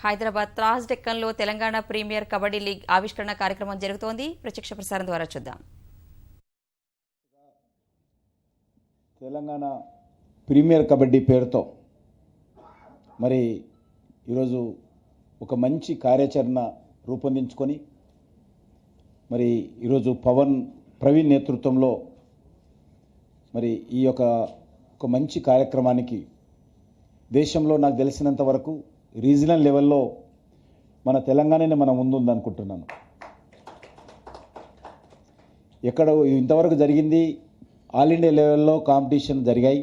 Hyderabad త్రాస్ డెక్కన్లో Telangana premier kabaddi league ఆవిష్కరణ కార్యక్రమం జరుగుతోంది. ప్రత్యక్ష ప్రసారం ద్వారా చూద్దాం. తెలంగాణ ప్రీమియర్ కబడ్డీ పేరుతో మరి ఈరోజు ఒక మంచి కార్యాచరణ రూపొందించుకొని మరి ఈరోజు ప్రవీణ్ నేతృత్వంలో మరి ఈ ఒక మంచి కార్యక్రమానికి దేశంలో నాకు తెలిసినంత వరకు రీజనల్ లెవెల్లో మన తెలంగాణనే మన ముందుందనుకుంటున్నాను. ఎక్కడ ఇంతవరకు జరిగింది ఆల్ ఇండియా లెవెల్లో కాంపిటీషన్ జరిగాయి,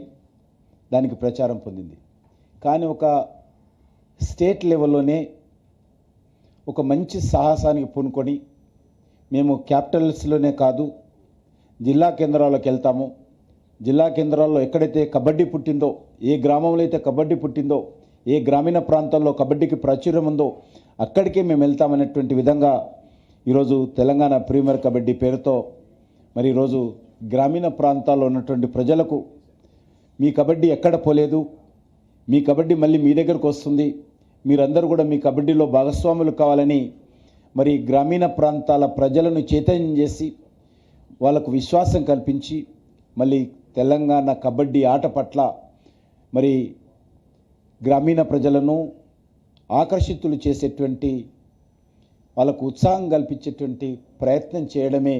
దానికి ప్రచారం పొందింది. కానీ ఒక స్టేట్ లెవెల్లోనే ఒక మంచి సాహసానికి పూనుకొని మేము క్యాపిటల్స్లోనే కాదు జిల్లా కేంద్రాల్లోకి వెళ్తాము. జిల్లా కేంద్రాల్లో ఎక్కడైతే కబడ్డీ పుట్టిందో, ఏ గ్రామంలో అయితే కబడ్డీ పుట్టిందో, ఏ గ్రామీణ ప్రాంతాల్లో కబడ్డీకి ప్రాచుర్యం ఉందో అక్కడికే మేము వెళ్తామనేటువంటి విధంగా ఈరోజు తెలంగాణ ప్రీమియర్ కబడ్డీ పేరుతో మరి ఈరోజు గ్రామీణ ప్రాంతాల్లో ఉన్నటువంటి ప్రజలకు మీ కబడ్డీ ఎక్కడ పోలేదు, మీ కబడ్డీ మళ్ళీ మీ దగ్గరకు వస్తుంది, మీరందరూ కూడా మీ కబడ్డీలో భాగస్వాములు కావాలని మరి గ్రామీణ ప్రాంతాల ప్రజలను చైతన్యం చేసి వాళ్ళకు విశ్వాసం కల్పించి మళ్ళీ తెలంగాణ కబడ్డీ ఆట పట్ల మరి గ్రామీణ ప్రజలను ఆకర్షితులు చేసేటువంటి వాళ్ళకు ఉత్సాహం కల్పించేటువంటి ప్రయత్నం చేయడమే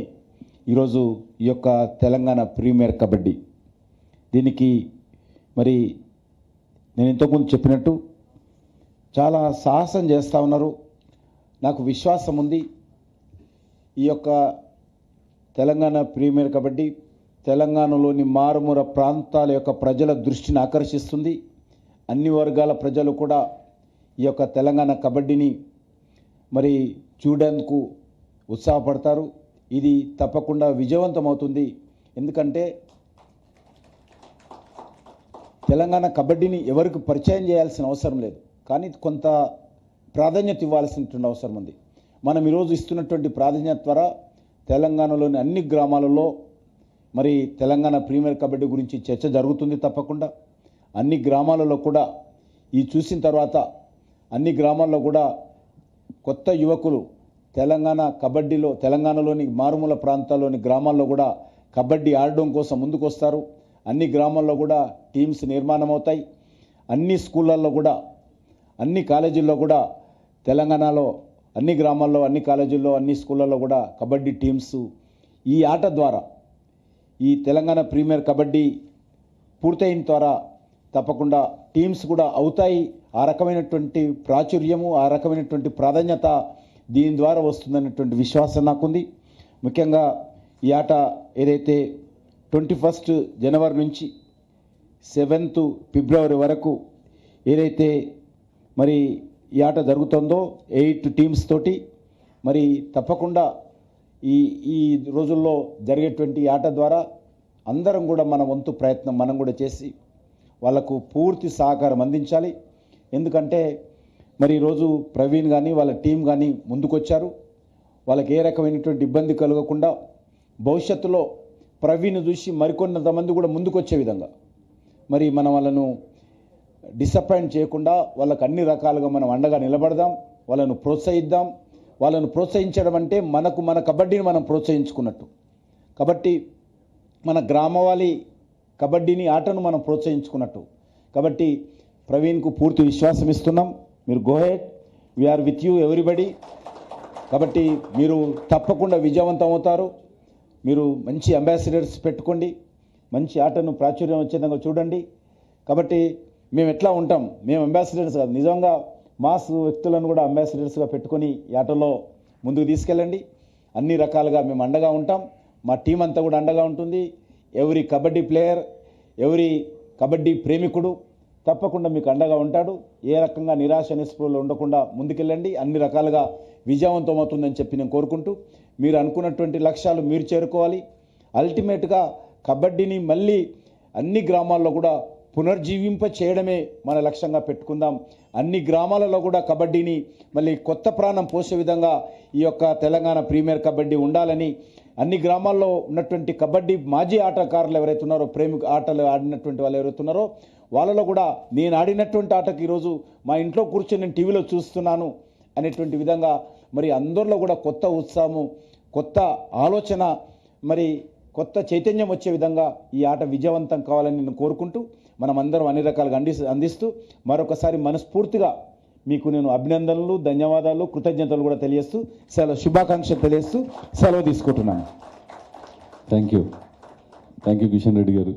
ఈరోజు ఈ యొక్క తెలంగాణ ప్రీమియర్ కబడ్డీ. దీనికి మరి నేను ఇంతకుముందు చెప్పినట్టు చాలా సాహసం చేస్తూ ఉన్నారు. నాకు విశ్వాసం ఉంది ఈ యొక్క తెలంగాణ ప్రీమియర్ కబడ్డీ తెలంగాణలోని మారుమూల ప్రాంతాల యొక్క ప్రజల దృష్టిని ఆకర్షిస్తుంది. అన్ని వర్గాల ప్రజలు కూడా ఈ యొక్క తెలంగాణ కబడ్డీని మరి చూడేందుకు ఉత్సాహపడతారు. ఇది తప్పకుండా విజయవంతమవుతుంది. ఎందుకంటే తెలంగాణ కబడ్డీని ఎవరికి పరిచయం చేయాల్సిన అవసరం లేదు, కానీ కొంత ప్రాధాన్యత ఇవ్వాల్సినటువంటి అవసరం ఉంది. మనం ఈరోజు ఇస్తున్నటువంటి ప్రాధాన్యత ద్వారా తెలంగాణలోని అన్ని గ్రామాలలో మరి తెలంగాణ ప్రీమియర్ కబడ్డీ గురించి చర్చ జరుగుతుంది. తప్పకుండా అన్ని గ్రామాలలో కూడా ఈ చూసిన తర్వాత అన్ని గ్రామాల్లో కూడా కొత్త యువకులు తెలంగాణ కబడ్డీలో తెలంగాణలోని మారుమూల ప్రాంతాల్లోని గ్రామాల్లో కూడా కబడ్డీ ఆడడం కోసం ముందుకు వస్తారు. అన్ని గ్రామాల్లో కూడా టీమ్స్ నిర్మాణం అవుతాయి. అన్ని స్కూళ్ళల్లో కూడా అన్ని కాలేజీల్లో కూడా తెలంగాణలో అన్ని గ్రామాల్లో అన్ని కాలేజీల్లో అన్ని స్కూళ్ళల్లో కూడా కబడ్డీ టీమ్స్ ఈ ఆట ద్వారా ఈ తెలంగాణ ప్రీమియర్ కబడ్డీ పూర్తయిన ద్వారా తప్పకుండా టీమ్స్ కూడా అవుతాయి. ఆ రకమైనటువంటి ప్రాచుర్యము, ఆ రకమైనటువంటి ప్రాధాన్యత దీని ద్వారా వస్తుందనేటువంటి విశ్వాసం నాకుంది. ముఖ్యంగా ఈ ఆట ఏదైతే 21 జనవరి నుంచి 7 ఫిబ్రవరి వరకు ఏదైతే మరి ఈ ఆట జరుగుతుందో 8 టీమ్స్ తోటి మరి తప్పకుండా ఈ రోజుల్లో జరిగేటువంటి ఆట ద్వారా అందరం కూడా మన వంతు ప్రయత్నం మనం కూడా చేసి వాళ్ళకు పూర్తి సహకారం అందించాలి. ఎందుకంటే మరి ఈరోజు ప్రవీణ్ కానీ వాళ్ళ టీం కానీ ముందుకొచ్చారు. వాళ్ళకి ఏ రకమైనటువంటి ఇబ్బంది కలగకుండా భవిష్యత్తులో ప్రవీణ్ చూసి మరికొంతమంది కూడా ముందుకొచ్చే విధంగా మరి మనం వాళ్ళను డిసప్పాయింట్ చేయకుండా వాళ్ళకు అన్ని రకాలుగా మనం అండగా నిలబడదాం, వాళ్ళను ప్రోత్సహిద్దాం. వాళ్ళను ప్రోత్సహించడం అంటే మన కబడ్డీని మనం ప్రోత్సహించుకున్నట్టు. కాబట్టి మన గ్రామవాళి కబడ్డీని ఆటను మనం ప్రోత్సహించుకున్నట్టు. కాబట్టి ప్రవీణ్కు పూర్తి విశ్వాసం ఇస్తున్నాం. మీరు go ahead, we are with you everybody. కాబట్టి మీరు తప్పకుండా విజయవంతం అవుతారు. మీరు మంచి అంబాసిడర్స్ పెట్టుకోండి, మంచి ఆటను ప్రాచుర్యం వచ్చేందుకు చూడండి. కాబట్టి మేము ఎట్లా ఉంటాం, మేము అంబాసిడర్స్ కాదు, నిజంగా మాస్ వ్యక్తులను కూడా అంబాసిడర్స్గా పెట్టుకొని ఈ ఆటలో ముందుకు తీసుకెళ్ళండి. అన్ని రకాలుగా మేము అండగా ఉంటాం. మా టీం అంతా కూడా అండగా ఉంటుంది. ఎవరి కబడ్డీ ప్లేయర్, ఎవరి కబడ్డీ ప్రేమికుడు తప్పకుండా మీకు అండగా ఉంటాడు. ఏ రకంగా నిరాశ నిస్పృహలో ఉండకుండా ముందుకెళ్ళండి. అన్ని రకాలుగా విజయవంతం అవుతుందని చెప్పి నేను కోరుకుంటూ, మీరు అనుకున్నటువంటి లక్ష్యాలు మీరు చేరుకోవాలి. అల్టిమేట్గా కబడ్డీని మళ్ళీ అన్ని గ్రామాల్లో కూడా పునర్జీవింప చేయడమే మన లక్ష్యంగా పెట్టుకుందాం. అన్ని గ్రామాలలో కూడా కబడ్డీని మళ్ళీ కొత్త ప్రాణం పోసే విధంగా ఈ యొక్క తెలంగాణ ప్రీమియర్ కబడ్డీ ఉండాలని అన్ని గ్రామాల్లో ఉన్నటువంటి కబడ్డీ మాజీ ఆటగారులు ఎవరైతే ఉన్నారో, ఆటలు ఆడినటువంటి వాళ్ళు ఎవరైతే ఉన్నారో వాళ్ళలో కూడా నేను ఆడినటువంటి ఆటకు ఈరోజు మా ఇంట్లో కూర్చొని నేను టీవీలో చూస్తున్నాను అనేటువంటి విధంగా మరి అందరిలో కూడా కొత్త ఉత్సాహము, కొత్త ఆలోచన, మరి కొత్త చైతన్యం వచ్చే విధంగా ఈ ఆట విజయవంతం కావాలని నేను కోరుకుంటూ మనమందరం అన్ని రకాలుగా అందిస్తూ మరొకసారి మనస్ఫూర్తిగా మీకు నేను అభినందనలు, ధన్యవాదాలు, కృతజ్ఞతలు కూడా తెలియజేస్తూ శుభాకాంక్షలు తెలియజేస్తూ సెలవు తీసుకుంటున్నాను. థ్యాంక్ యూ కిషన్ రెడ్డి గారు.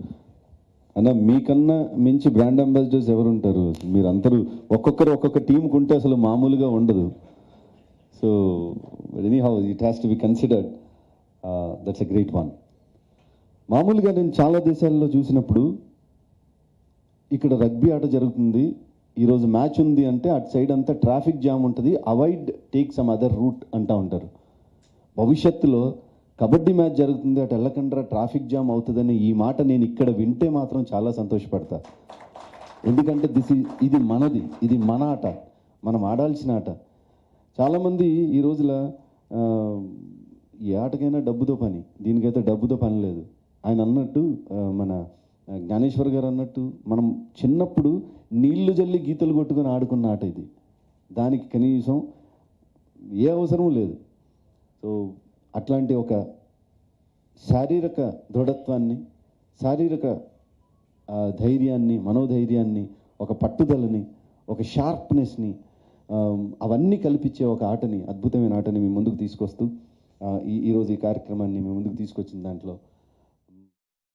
అన్న, మీకన్నా మించి బ్రాండ్ అంబాసిడర్స్ ఎవరు ఉంటారు? మీరందరూ ఒక్కొక్కరు ఒక్కొక్క టీంకి ఉంటే అసలు మామూలుగా ఉండదు. So any how it has to be considered. That's a great one. మామూలుగా నేను చాలా దేశాల్లో చూసినప్పుడు ఇక్కడ రగ్బీ ఆట జరుగుతుంది, ఈరోజు మ్యాచ్ ఉంది అంటే అటు సైడ్ అంతా ట్రాఫిక్ జామ్ ఉంటుంది, avoid take some other route అంటూ ఉంటారు. భవిష్యత్తులో కబడ్డీ మ్యాచ్ జరుగుతుంది, అటు వెళ్ళకుండా ట్రాఫిక్ జామ్ అవుతుందని ఈ మాట నేను ఇక్కడ వింటే మాత్రం చాలా సంతోషపడతా. ఎందుకంటే ఇది మనది, ఇది మన ఆట, మనం ఆడాల్సిన ఆట. చాలామంది ఈ రోజుల ఈ ఆటకైనా డబ్బుతో పని, దీనికైతే డబ్బుతో పని లేదు. ఆయన అన్నట్టు, మన జ్ఞానేశ్వర్ గారు అన్నట్టు, మనం చిన్నప్పుడు నీళ్లు జల్లి గీతలు కొట్టుకొని ఆడుకున్న ఆట ఇది. దానికి కనీసం ఏ అవసరం లేదు. సో అట్లాంటి ఒక శారీరక దృఢత్వాన్ని, శారీరక ధైర్యాన్ని, మనోధైర్యాన్ని, ఒక పట్టుదలని, ఒక షార్ప్నెస్ని, అవన్నీ కల్పించే ఒక ఆటని, అద్భుతమైన ఆటని మీ ముందుకు తీసుకొస్తూ ఈరోజు ఈ కార్యక్రమాన్ని మీ ముందుకు తీసుకొచ్చిన దాంట్లో